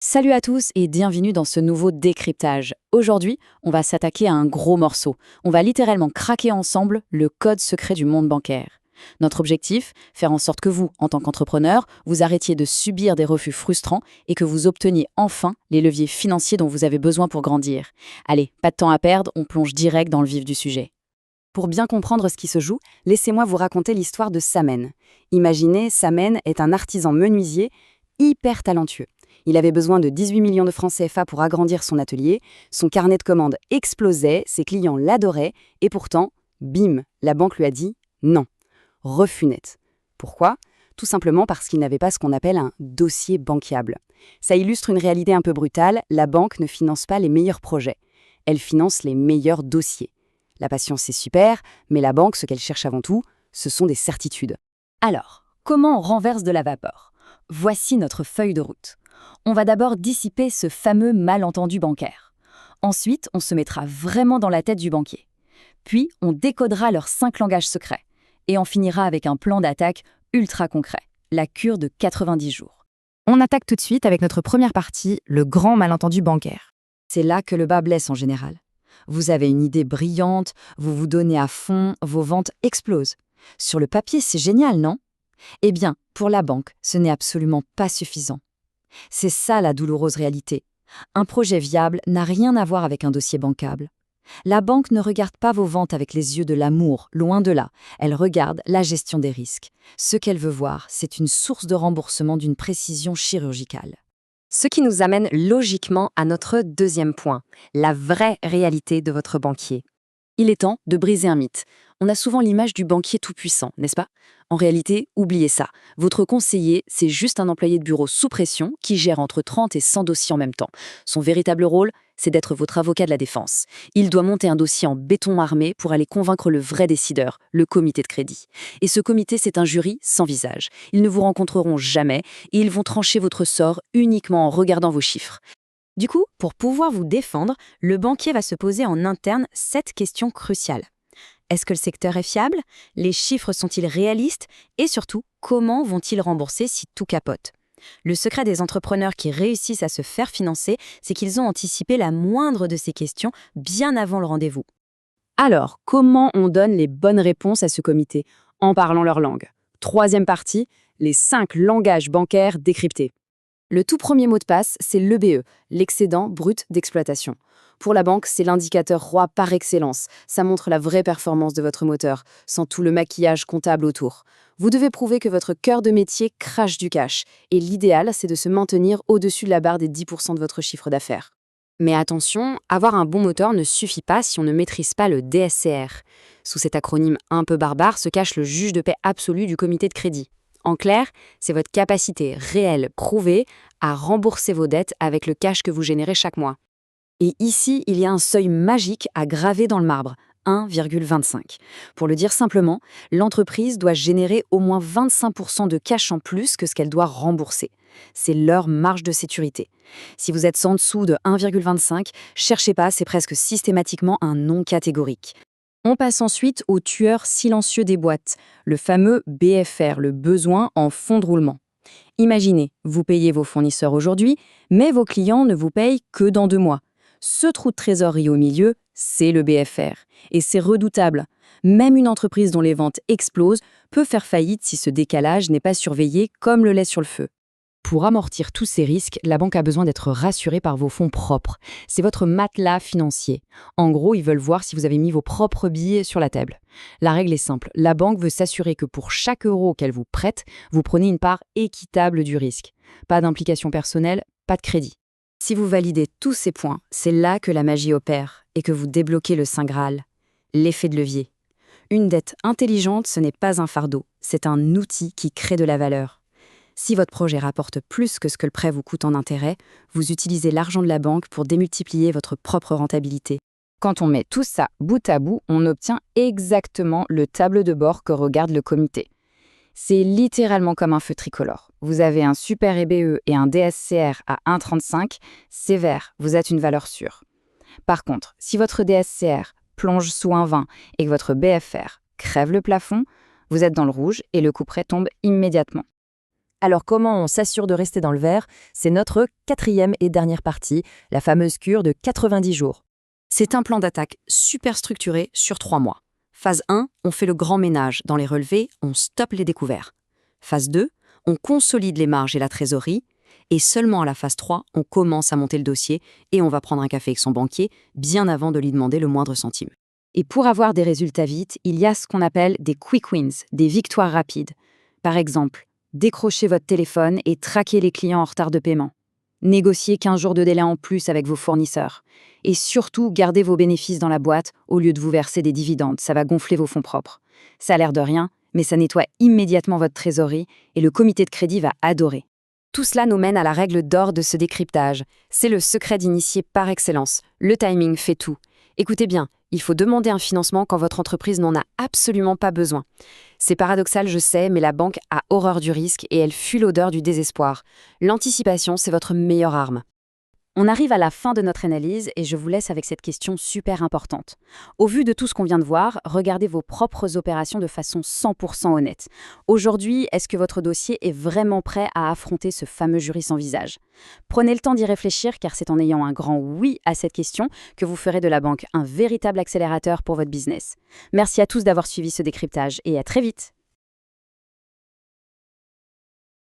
Salut à tous et bienvenue dans ce nouveau décryptage. Aujourd'hui, on va s'attaquer à un gros morceau. On va littéralement craquer ensemble le code secret du monde bancaire. Notre objectif, faire en sorte que vous, en tant qu'entrepreneur, vous arrêtiez de subir des refus frustrants et que vous obteniez enfin les leviers financiers dont vous avez besoin pour grandir. Allez, pas de temps à perdre, on plonge direct dans le vif du sujet. Pour bien comprendre ce qui se joue, laissez-moi vous raconter l'histoire de Samen. Imaginez, Samen est un artisan menuisier hyper talentueux. Il avait besoin de 18 millions de francs CFA pour agrandir son atelier, son carnet de commandes explosait, ses clients l'adoraient, et pourtant, bim, la banque lui a dit non. Refus net. Pourquoi ? Tout simplement parce qu'il n'avait pas ce qu'on appelle un dossier banquiable. Ça illustre une réalité un peu brutale, la banque ne finance pas les meilleurs projets. Elle finance les meilleurs dossiers. La patience, c'est super, mais la banque, ce qu'elle cherche avant tout, ce sont des certitudes. Alors, comment on renverse de la vapeur ? Voici notre feuille de route. On va d'abord dissiper ce fameux malentendu bancaire. Ensuite, on se mettra vraiment dans la tête du banquier. Puis, on décodera leurs 5 langages secrets. Et on finira avec un plan d'attaque ultra concret, la cure de 90 jours. On attaque tout de suite avec notre première partie, le grand malentendu bancaire. C'est là que le bas blesse en général. Vous avez une idée brillante, vous vous donnez à fond, vos ventes explosent. Sur le papier, c'est génial, non ? Eh bien, pour la banque, ce n'est absolument pas suffisant. C'est ça la douloureuse réalité. Un projet viable n'a rien à voir avec un dossier bancable. La banque ne regarde pas vos ventes avec les yeux de l'amour, loin de là. Elle regarde la gestion des risques. Ce qu'elle veut voir, c'est une source de remboursement d'une précision chirurgicale. Ce qui nous amène logiquement à notre deuxième point, la vraie réalité de votre banquier. Il est temps de briser un mythe. On a souvent l'image du banquier tout-puissant, n'est-ce pas ? En réalité, oubliez ça. Votre conseiller, c'est juste un employé de bureau sous pression qui gère entre 30 et 100 dossiers en même temps. Son véritable rôle, c'est d'être votre avocat de la défense. Il doit monter un dossier en béton armé pour aller convaincre le vrai décideur, le comité de crédit. Et ce comité, c'est un jury sans visage. Ils ne vous rencontreront jamais et ils vont trancher votre sort uniquement en regardant vos chiffres. Du coup, pour pouvoir vous défendre, le banquier va se poser en interne 7 questions cruciales. Est-ce que le secteur est fiable ? Les chiffres sont-ils réalistes ? Et surtout, comment vont-ils rembourser si tout capote ? Le secret des entrepreneurs qui réussissent à se faire financer, c'est qu'ils ont anticipé la moindre de ces questions bien avant le rendez-vous. Alors, comment on donne les bonnes réponses à ce comité ? En parlant leur langue. Troisième partie, les 5 langages bancaires décryptés. Le tout premier mot de passe, c'est l'EBE, l'excédent brut d'exploitation. Pour la banque, c'est l'indicateur roi par excellence. Ça montre la vraie performance de votre moteur, sans tout le maquillage comptable autour. Vous devez prouver que votre cœur de métier crache du cash. Et l'idéal, c'est de se maintenir au-dessus de la barre des 10% de votre chiffre d'affaires. Mais attention, avoir un bon moteur ne suffit pas si on ne maîtrise pas le DSCR. Sous cet acronyme un peu barbare se cache le juge de paix absolu du comité de crédit. En clair, c'est votre capacité réelle, prouvée, à rembourser vos dettes avec le cash que vous générez chaque mois. Et ici, il y a un seuil magique à graver dans le marbre, 1,25. Pour le dire simplement, l'entreprise doit générer au moins 25% de cash en plus que ce qu'elle doit rembourser. C'est leur marge de sécurité. Si vous êtes en dessous de 1,25, cherchez pas, c'est presque systématiquement un non catégorique. On passe ensuite au tueur silencieux des boîtes, le fameux BFR, le besoin en fonds de roulement. Imaginez, vous payez vos fournisseurs aujourd'hui, mais vos clients ne vous payent que dans 2 mois. Ce trou de trésorerie au milieu, c'est le BFR. Et c'est redoutable. Même une entreprise dont les ventes explosent peut faire faillite si ce décalage n'est pas surveillé comme le lait sur le feu. Pour amortir tous ces risques, la banque a besoin d'être rassurée par vos fonds propres. C'est votre matelas financier. En gros, ils veulent voir si vous avez mis vos propres billets sur la table. La règle est simple. La banque veut s'assurer que pour chaque euro qu'elle vous prête, vous prenez une part équitable du risque. Pas d'implication personnelle, pas de crédit. Si vous validez tous ces points, c'est là que la magie opère et que vous débloquez le Saint Graal, l'effet de levier. Une dette intelligente, ce n'est pas un fardeau, c'est un outil qui crée de la valeur. Si votre projet rapporte plus que ce que le prêt vous coûte en intérêt, vous utilisez l'argent de la banque pour démultiplier votre propre rentabilité. Quand on met tout ça bout à bout, on obtient exactement le tableau de bord que regarde le comité. C'est littéralement comme un feu tricolore. Vous avez un super EBE et un DSCR à 1,35, c'est vert, vous êtes une valeur sûre. Par contre, si votre DSCR plonge sous 1,20 et que votre BFR crève le plafond, vous êtes dans le rouge et le couperet tombe immédiatement. Alors comment on s'assure de rester dans le vert? C'est notre quatrième et dernière partie, la fameuse cure de 90 jours. C'est un plan d'attaque super structuré sur 3 mois. Phase 1, on fait le grand ménage. Dans les relevés, on stoppe les découverts. Phase 2, on consolide les marges et la trésorerie. Et seulement à la phase 3, on commence à monter le dossier et on va prendre un café avec son banquier bien avant de lui demander le moindre centime. Et pour avoir des résultats vite, il y a ce qu'on appelle des quick wins, des victoires rapides. Par exemple, décrochez votre téléphone et traquez les clients en retard de paiement. Négociez 15 jours de délai en plus avec vos fournisseurs. Et surtout, gardez vos bénéfices dans la boîte au lieu de vous verser des dividendes, ça va gonfler vos fonds propres. Ça a l'air de rien, mais ça nettoie immédiatement votre trésorerie et le comité de crédit va adorer. Tout cela nous mène à la règle d'or de ce décryptage. C'est le secret d'initié par excellence. Le timing fait tout. Écoutez bien, il faut demander un financement quand votre entreprise n'en a absolument pas besoin. C'est paradoxal, je sais, mais la banque a horreur du risque et elle fuit l'odeur du désespoir. L'anticipation, c'est votre meilleure arme. On arrive à la fin de notre analyse et je vous laisse avec cette question super importante. Au vu de tout ce qu'on vient de voir, regardez vos propres opérations de façon 100% honnête. Aujourd'hui, est-ce que votre dossier est vraiment prêt à affronter ce fameux jury sans visage? Prenez le temps d'y réfléchir car c'est en ayant un grand oui à cette question que vous ferez de la banque un véritable accélérateur pour votre business. Merci à tous d'avoir suivi ce décryptage et à très vite.